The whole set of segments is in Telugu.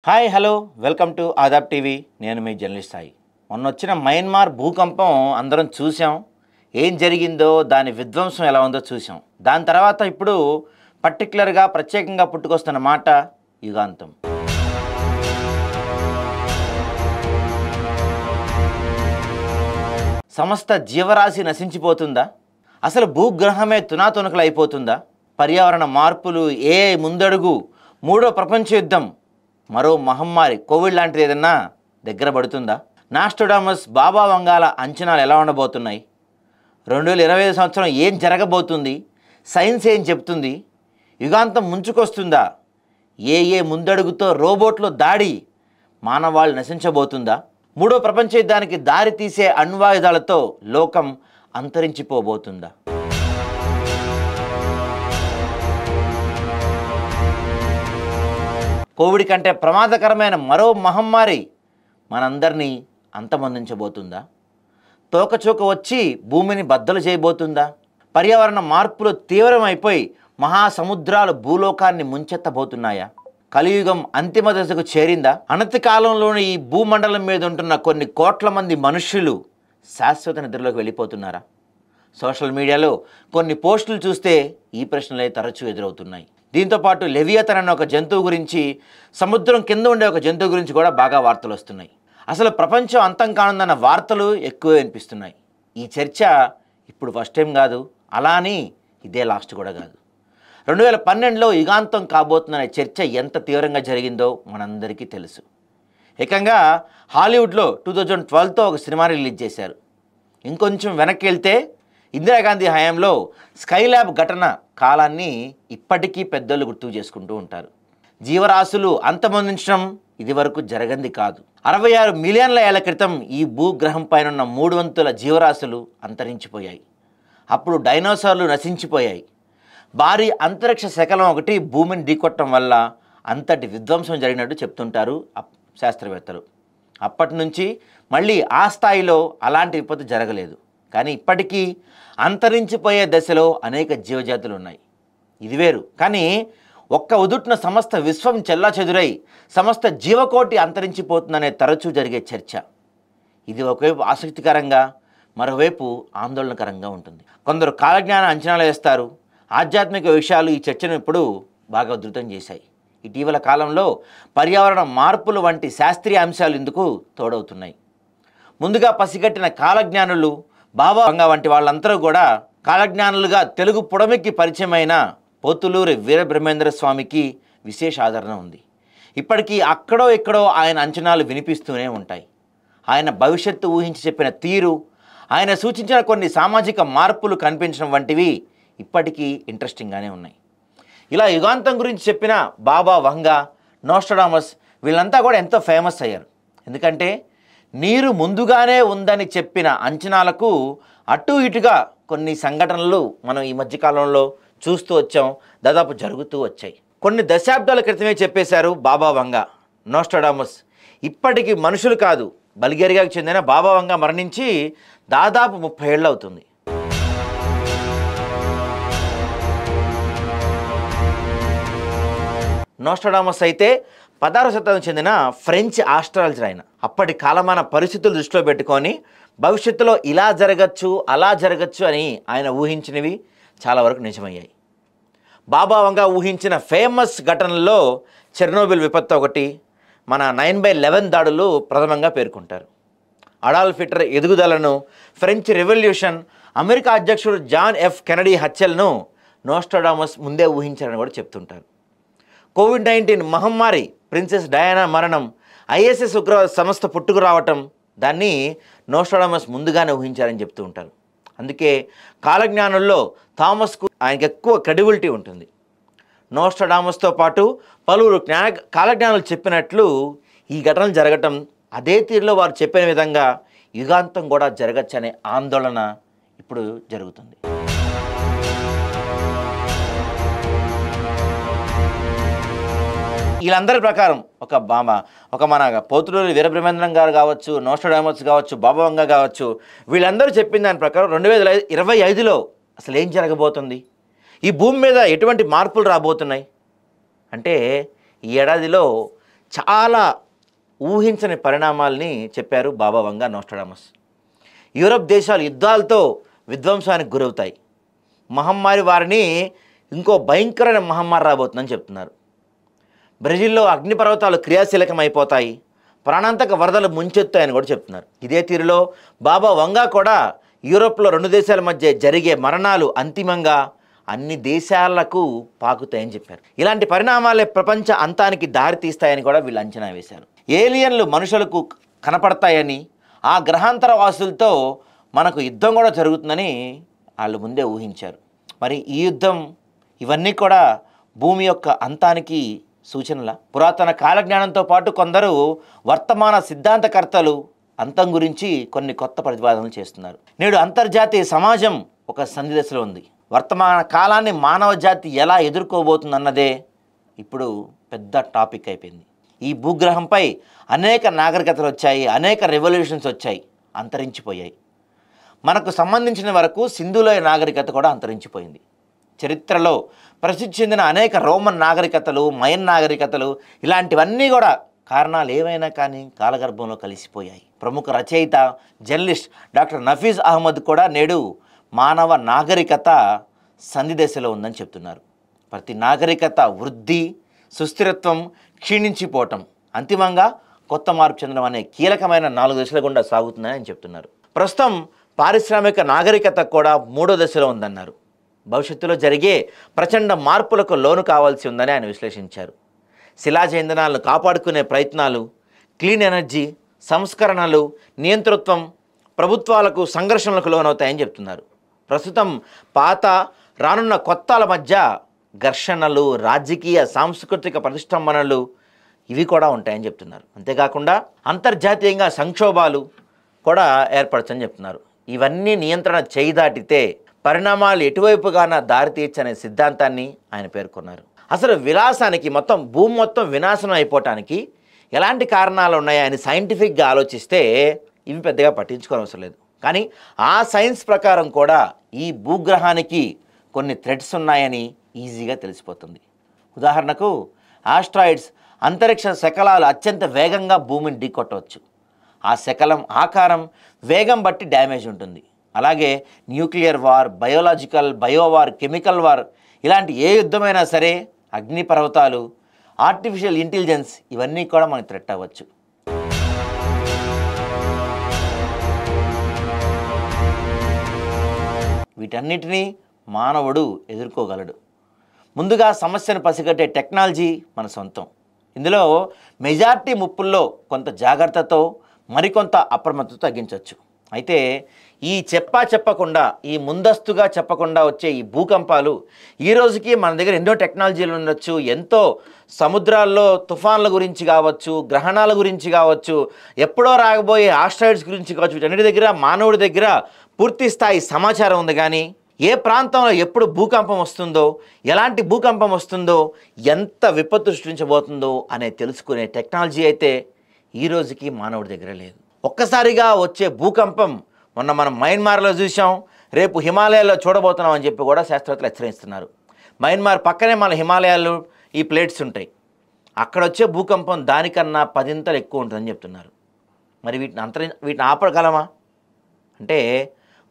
Hi hello welcome to Aadab TV. నేను మీ జర్నలిస్ట్ సాయి. మొన్న వచ్చిన మయన్మార్ భూకంపం అందరం చూసాం. ఏం జరిగిందో, దాని విధ్వంసం ఎలా ఉందో చూసాం. దాని తర్వాత ఇప్పుడు పర్టికులర్గా ప్రత్యేకంగా పుట్టుకొస్తున్న మాట యుగాంతం. సమస్త జీవరాశి నశించిపోతుందా? అసలు భూగ్రహమే తునాతునకలు అయిపోతుందా? పర్యావరణ మార్పులు, ఏఐ ముందడుగు, మూడో ప్రపంచ యుద్ధం, మరో మహమ్మారి కోవిడ్ లాంటిది ఏదన్నా దగ్గర పడుతుందా? నాస్ట్రాడామస్, బాబా వంగాల అంచనాలు ఎలా ఉండబోతున్నాయి? 2025 సంవత్సరం ఏం జరగబోతుంది? సైన్స్ ఏం చెప్తుంది? యుగాంతం ముంచుకొస్తుందా? ఏ ముందడుగుతో రోబోట్లో దాడి మానవాళి నశించబోతుందా? మూడో ప్రపంచ యుద్ధానికి దారి తీసే అణ్వాయుధాలతో లోకం అంతరించిపోబోతుందా? కోవిడ్ కంటే ప్రమాదకరమైన మరో మహమ్మారి మనందరినీ అంతమొందించబోతుందా? తోకచూక వచ్చి భూమిని బద్దలు చేయబోతుందా? పర్యావరణ మార్పులు తీవ్రమైపోయి మహాసముద్రాలు భూలోకాన్ని ముంచెత్తబోతున్నాయా? కలియుగం అంతిమ దశకు చేరిందా? అనతి కాలంలోని ఈ భూమండలం మీద ఉంటున్న కొన్ని కోట్ల మంది మనుష్యులు శాశ్వత నిద్రలోకి వెళ్ళిపోతున్నారా? సోషల్ మీడియాలో కొన్ని పోస్టులు చూస్తే ఈ ప్రశ్నలే తరచూ ఎదురవుతున్నాయి. దీంతోపాటు లెవియతన్ అనే ఒక జంతువు గురించి, సముద్రం కింద ఉండే ఒక జంతువు గురించి కూడా బాగా వార్తలు వస్తున్నాయి. అసలు ప్రపంచం అంతం కానుందన్న వార్తలు ఎక్కువ వినిపిస్తున్నాయి. ఈ చర్చ ఇప్పుడు ఫస్ట్ టైం కాదు, అలా అని ఇదే లాస్ట్ కూడా కాదు. 2012లో యుగాంతం కాబోతుందనే చర్చ ఎంత తీవ్రంగా జరిగిందో మనందరికీ తెలుసు. ఏకంగా హాలీవుడ్లో 2012తో ఒక సినిమా రిలీజ్ చేశారు. ఇంకొంచెం వెనక్కి వెళ్తే ఇందిరాగాంధీ హయాంలో స్కైల్యాబ్ ఘటన కాలాన్ని ఇప్పటికీ పెద్దోళ్ళు గుర్తు చేసుకుంటూ ఉంటారు. జీవరాశులు అంతమొందించడం ఇది వరకు జరగంది కాదు. 66 మిలియన్ల ఏళ్ల క్రితం ఈ భూగ్రహం పైన ఉన్న 3/4 జీవరాశులు అంతరించిపోయాయి. అప్పుడు డైనోసార్లు నశించిపోయాయి. భారీ అంతరిక్ష శకలం ఒకటి భూమిని ఢీకొట్టడం వల్ల అంతటి విధ్వంసం జరిగినట్టు చెప్తుంటారు శాస్త్రవేత్తలు. అప్పటి నుంచి మళ్ళీ ఆ స్థాయిలో అలాంటి విపత్తు జరగలేదు. కానీ ఇప్పటికీ అంతరించిపోయే దశలో అనేక జీవజాతులు ఉన్నాయి. ఇది వేరు. కానీ ఒక్క ఉదుట్న సమస్త విశ్వం చెల్లాచెదురై సమస్త జీవకోటి అంతరించిపోతుందనే తరచూ జరిగే చర్చ. ఇది ఒకవైపు ఆసక్తికరంగా, మరోవైపు ఆందోళనకరంగా ఉంటుంది. కొందరు కాలజ్ఞాన అంచనాలు వేస్తారు. ఆధ్యాత్మిక విషయాలు ఈ చర్చను ఇప్పుడు బాగా ఉధృతం చేశాయి. ఇటీవల కాలంలో పర్యావరణ మార్పులు వంటి శాస్త్రీయ అంశాలు ఇందుకు తోడవుతున్నాయి. ముందుగా పసిగట్టిన కాలజ్ఞానులు, బాబా వంగ వంటి వాళ్ళందరూ కూడా కాలజ్ఞానులుగా తెలుగు పుడమికి పరిచయమైన పోతులూరి వీరబ్రహ్మేంద్ర స్వామికి విశేష ఆదరణ ఉంది. ఇప్పటికీ అక్కడో ఇక్కడో ఆయన అంచనాలు వినిపిస్తూనే ఉంటాయి. ఆయన భవిష్యత్తు ఊహించి చెప్పిన తీరు, ఆయన సూచించిన కొన్ని సామాజిక మార్పులు కనిపించడం వంటివి ఇప్పటికీ ఇంట్రెస్టింగ్గానే ఉన్నాయి. ఇలా యుగాంతం గురించి చెప్పిన బాబా వంగ, నోస్ట్రాడామస్ వీళ్ళంతా కూడా ఎంతో ఫేమస్ అయ్యారు. ఎందుకంటే నీరు ముందుగానే ఉందని చెప్పిన అంచనాలకు అటు ఇటుగా కొన్ని సంఘటనలు మనం ఈ మధ్యకాలంలో చూస్తూ వచ్చాం, దాదాపు జరుగుతూ వచ్చాయి. కొన్ని దశాబ్దాల క్రితమే చెప్పేశారు బాబా వంగ, నోస్ట్రాడామస్. ఇప్పటికీ మనుషులు కాదు, బల్గేరియాకు చెందిన బాబా వంగ మరణించి దాదాపు 30 ఏళ్ళు అవుతుంది. నోస్ట్రాడామస్ అయితే 16వ శతాబ్దం చెందిన ఫ్రెంచ్ ఆస్ట్రాలజర్ ఆయన. అప్పటి కాలమాన పరిస్థితులు దృష్టిలో పెట్టుకొని భవిష్యత్తులో ఇలా జరగచ్చు, అలా జరగచ్చు అని ఆయన ఊహించినవి చాలా వరకు నిజమయ్యాయి. బాబా వంగ ఊహించిన ఫేమస్ ఘటనల్లో చెర్నోబిల్ విపత్తు ఒకటి, మన 9/11 దాడులు ప్రథమంగా పేర్కొంటారు. అడాల్ఫ్ హిట్లర్ ఎదుగుదలను, ఫ్రెంచ్ రెవల్యూషన్, అమెరికా అధ్యక్షుడు జాన్ ఎఫ్ కెనడీ హత్యలను నోస్ట్రాడామస్ ముందే ఊహించారని కూడా చెప్తుంటారు. కోవిడ్-19 మహమ్మారి, ప్రిన్సెస్ డయానా మరణం, ఐఎస్ఎస్ ఉగ్రవాద సంస్థ పుట్టుకు రావటం, దాన్ని నోస్ట్రాడామస్ ముందుగానే ఊహించారని చెప్తూ ఉంటారు. అందుకే కాలజ్ఞానుల్లో థామస్కు ఆయనకి ఎక్కువ క్రెడిబిలిటీ ఉంటుంది. నోస్ట్రాడామస్తో పాటు పలువురు కాలజ్ఞానులు చెప్పినట్లు ఈ ఘటనలు జరగటం, అదే తీరులో వారు చెప్పిన విధంగా యుగాంతం కూడా జరగచ్చనే ఆందోళన ఇప్పుడు జరుగుతుంది. వీళ్ళందరి ప్రకారం ఒక మన పోతులూరి వీరబ్రహ్మేంద్రం గారు కావచ్చు, నోస్ట్రాడామస్ కావచ్చు, బాబా వంగ కావచ్చు, వీళ్ళందరూ చెప్పిన దాని ప్రకారం 2025లో అసలు ఏం జరగబోతుంది, ఈ భూమి మీద ఎటువంటి మార్పులు రాబోతున్నాయి అంటే ఈ ఏడాదిలో చాలా ఊహించని పరిణామాల్ని చెప్పారు బాబా వంగా నోస్ట్రాడమస్. యూరప్ దేశాలు యుద్ధాలతో విధ్వంసానికి గురవుతాయి. మహమ్మారి వారిని ఇంకో భయంకరమైన మహమ్మారి రాబోతుందని చెప్తున్నారు. బ్రెజిల్లో అగ్నిపర్వతాలు క్రియాశీలకమైపోతాయి, ప్రాణాంతక వరదలు ముంచెత్తాయని కూడా చెప్తున్నారు. ఇదే తీరులో బాబా వంగా కూడా యూరోప్లో 2 దేశాల మధ్య జరిగే మరణాలు అంతిమంగా అన్ని దేశాలకు పాకుతాయని చెప్పారు. ఇలాంటి పరిణామాలే ప్రపంచ అంతానికి దారి తీస్తాయని కూడా వీళ్ళు అంచనా వేశారు. ఏలియన్లు మనుషులకు కనపడతాయని, ఆ గ్రహాంతర వాసులతో మనకు యుద్ధం కూడా జరుగుతుందని వాళ్ళు ముందే ఊహించారు. మరి ఈ యుద్ధం ఇవన్నీ కూడా భూమి యొక్క అంతానికి సూచనల. పురాతన కాలజ్ఞానంతో పాటు కొందరు వర్తమాన సిద్ధాంతకర్తలు అంతం గురించి కొన్ని కొత్త ప్రతిపాదనలు చేస్తున్నారు. నేడు అంతర్జాతీయ సమాజం ఒక సంధి దశలో ఉంది. వర్తమాన కాలాన్ని మానవ జాతి ఎలా ఎదుర్కోబోతుందన్నదే ఇప్పుడు పెద్ద టాపిక్ అయిపోయింది. ఈ భూగ్రహంపై అనేక నాగరికతలు వచ్చాయి, అనేక రెవల్యూషన్స్ వచ్చాయి, అంతరించిపోయాయి. మనకు సంబంధించిన వరకు సింధులోయ నాగరికత కూడా అంతరించిపోయింది. చరిత్రలో ప్రసిద్ధి చెందిన అనేక రోమన్ నాగరికతలు, మయన్ నాగరికతలు, ఇలాంటివన్నీ కూడా కారణాలు ఏవైనా కానీ కాలగర్భంలో కలిసిపోయాయి. ప్రముఖ రచయిత, జర్నలిస్ట్ డాక్టర్ నఫీజ్ అహ్మద్ కూడా నేడు మానవ నాగరికత సంధి దశలో ఉందని చెప్తున్నారు. ప్రతి నాగరికత వృద్ధి, సుస్థిరత్వం, క్షీణించిపోవటం, అంతిమంగా కొత్త మార్పు చెందడం అనే కీలకమైన 4 దశల గుండా సాగుతుందని ఆయన చెప్తున్నారు. ప్రస్తుతం పారిశ్రామిక నాగరికత కూడా 3వ దశలో ఉందన్నారు. భవిష్యత్తులో జరిగే ప్రచండ మార్పులకు లోను కావాల్సి ఉందని ఆయన విశ్లేషించారు. శిలాజ ఇంధనాలను కాపాడుకునే ప్రయత్నాలు, క్లీన్ ఎనర్జీ, సంస్కరణలు, నియంతృత్వం ప్రభుత్వాలకు సంఘర్షణలకు లోనవుతాయని చెప్తున్నారు. ప్రస్తుతం పాత, రానున్న కొత్తల మధ్య ఘర్షణలు, రాజకీయ సాంస్కృతిక ప్రతిష్టంభనలు ఇవి కూడా ఉంటాయని చెప్తున్నారు. అంతేకాకుండా అంతర్జాతీయంగా సంక్షోభాలు కూడా ఏర్పడచ్చని చెప్తున్నారు. ఇవన్నీ నియంత్రణ చేయి దాటితే పరిణామాలు ఎటువైపుగాన దారితీర్చనే సిద్ధాంతాన్ని ఆయన పేర్కొన్నారు. అసలు విలాసానికి భూమి మొత్తం వినాశనం అయిపోవటానికి ఎలాంటి కారణాలు ఉన్నాయని సైంటిఫిక్గా ఆలోచిస్తే ఇవి పెద్దగా పట్టించుకోనవసరం లేదు. కానీ ఆ సైన్స్ ప్రకారం కూడా ఈ భూగ్రహానికి కొన్ని థ్రెడ్స్ ఉన్నాయని ఈజీగా తెలిసిపోతుంది. ఉదాహరణకు ఆస్ట్రాయిడ్స్, అంతరిక్ష శకలాలు అత్యంత వేగంగా భూమిని ఢీకొట్టవచ్చు. ఆ శకలం ఆకారం, వేగం బట్టి డ్యామేజ్ ఉంటుంది. అలాగే nuclear war, biological, biowar, chemical war, ఇలాంటి ఏ యుద్ధమైనా సరే అగ్నిపర్వతాలు, ఆర్టిఫిషియల్ ఇంటెలిజెన్స్ ఇవన్నీ కూడా మనకు థ్రెట్ అవ్వచ్చు. వీటన్నిటినీ మానవుడు ఎదుర్కోగలడు. ముందుగా సమస్యను పసిగట్టే టెక్నాలజీ మన సొంతం. ఇందులో మెజారిటీ ముప్పుల్లో కొంత జాగ్రత్తతో, మరికొంత అప్రమత్తతో తగ్గించవచ్చు. అయితే ఈ చెప్పకుండా, ఈ ముందస్తుగా చెప్పకుండా వచ్చే ఈ భూకంపాలు ఈ రోజుకి మన దగ్గర ఎన్నో టెక్నాలజీలు ఉండొచ్చు. ఎంతో సముద్రాల్లో తుఫాన్ల గురించి కావచ్చు, గ్రహణాల గురించి కావచ్చు, ఎప్పుడో రాకపోయే ఆస్ట్రాయిడ్స్ గురించి కావచ్చు, వీటన్నిటి దగ్గర మానవుడి దగ్గర పూర్తి స్థాయి సమాచారం ఉంది. కానీ ఏ ప్రాంతంలో ఎప్పుడు భూకంపం వస్తుందో, ఎలాంటి భూకంపం వస్తుందో, ఎంత విపత్తు సృష్టించబోతుందో అనే తెలుసుకునే టెక్నాలజీ అయితే ఈ రోజుకి మానవుడి దగ్గర లేదు. ఒక్కసారిగా వచ్చే భూకంపం మొన్న మనం మయన్మార్లో చూసాం, రేపు హిమాలయాల్లో చూడబోతున్నాం అని చెప్పి కూడా శాస్త్రవేత్తలు హెచ్చరిస్తున్నారు. మయన్మార్ పక్కనే మన హిమాలయాలు ఈ ప్లేట్స్ ఉంటాయి. అక్కడ వచ్చే భూకంపం దానికన్నా 10 ఎక్కువ ఉంటుందని చెప్తున్నారు. మరి వీటిని ఆపగలమా అంటే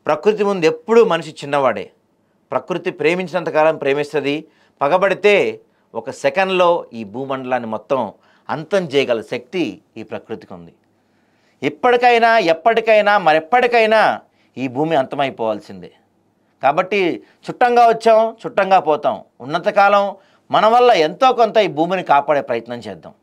ప్రకృతి ముందు ఎప్పుడూ మనిషి చిన్నవాడే. ప్రకృతి ప్రేమించినంతకాలం ప్రేమిస్తుంది. పగబడితే ఒక సెకండ్లో ఈ భూమండలాన్ని మొత్తం అంతం చేయగల శక్తి ఈ ప్రకృతికి ఉంది. ఎప్పటికైనా మరెప్పటికైనా ఈ భూమి అంతమైపోవాల్సిందే. కాబట్టి చుట్టంగా వచ్చాం, చుట్టంగా పోతాం. ఉన్నంతకాలం మన వల్ల ఎంతో కొంత ఈ భూమిని కాపాడే ప్రయత్నం చేద్దాం.